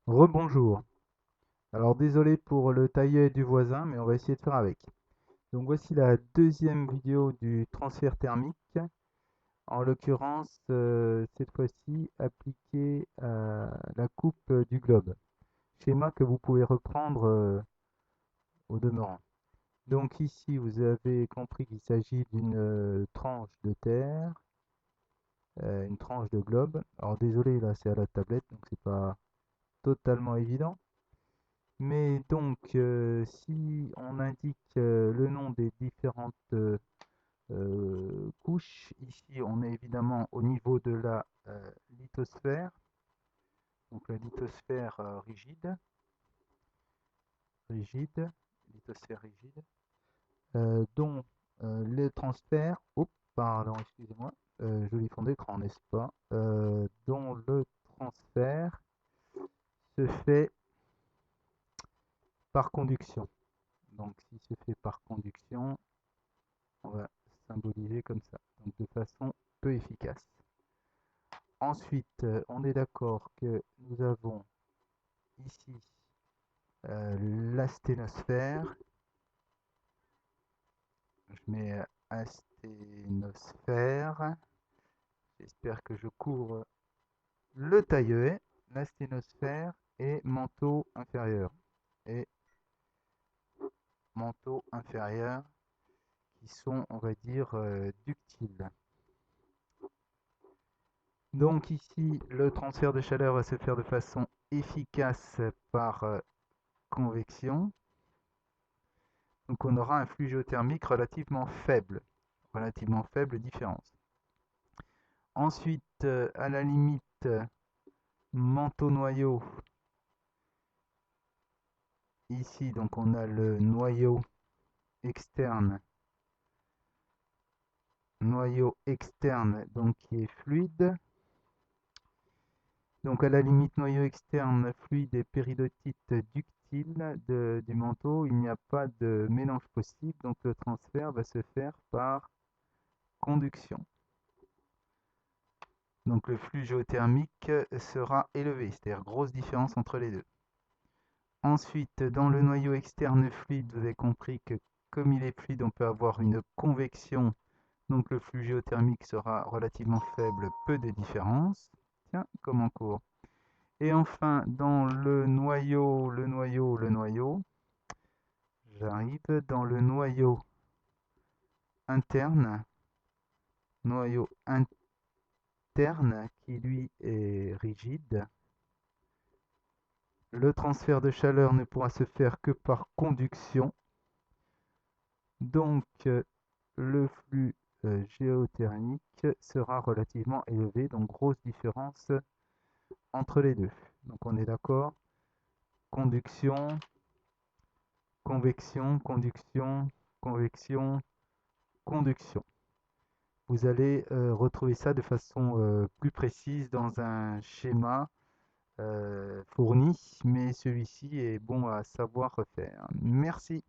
Rebonjour. Alors désolé pour le taillet du voisin, mais on va essayer de faire avec. Donc voici la deuxième vidéo du transfert thermique. En l'occurrence, cette fois-ci appliqué à la coupe du globe. Schéma que vous pouvez reprendre au demeurant. Donc ici, vous avez compris qu'il s'agit d'une tranche de terre, une tranche de globe. Alors désolé, là c'est à la tablette, donc c'est pas totalement évident. Mais donc, si on indique le nom des différentes couches, ici on est évidemment au niveau de la lithosphère, donc la lithosphère lithosphère rigide, dont le transfert, oups, pardon, excusez-moi, joli fond d'écran, n'est-ce pas, dont le transfert se fait par conduction. Donc, s'il se fait par conduction, on va symboliser comme ça, donc de façon peu efficace. Ensuite, on est d'accord que nous avons ici l'asténosphère. Je mets asténosphère. J'espère que je couvre le taillet, l'asténosphère et manteau inférieur. Et manteau inférieur qui sont, on va dire, ductiles. Donc ici, le transfert de chaleur va se faire de façon efficace par convection. Donc on aura un flux géothermique relativement faible différence. Ensuite, à la limite, manteau-noyau, ici donc on a le noyau externe donc qui est fluide. Donc à la limite noyau externe fluide et péridotite ductile du manteau, il n'y a pas de mélange possible, donc le transfert va se faire par conduction. Donc le flux géothermique sera élevé, c'est-à-dire grosse différence entre les deux. Ensuite, dans le noyau externe fluide, vous avez compris que comme il est fluide, on peut avoir une convection, donc le flux géothermique sera relativement faible, peu de différence. Tiens, comme en cours. Et enfin, dans j'arrive dans le interne, noyau interne qui lui est rigide. Le transfert de chaleur ne pourra se faire que par conduction. Donc, le flux géothermique sera relativement élevé. Donc, grosse différence entre les deux. Donc, on est d'accord. Conduction, convection, conduction, convection, conduction. Vous allez retrouver ça de façon plus précise dans un schéma fourni, mais celui-ci est bon à savoir refaire. Merci.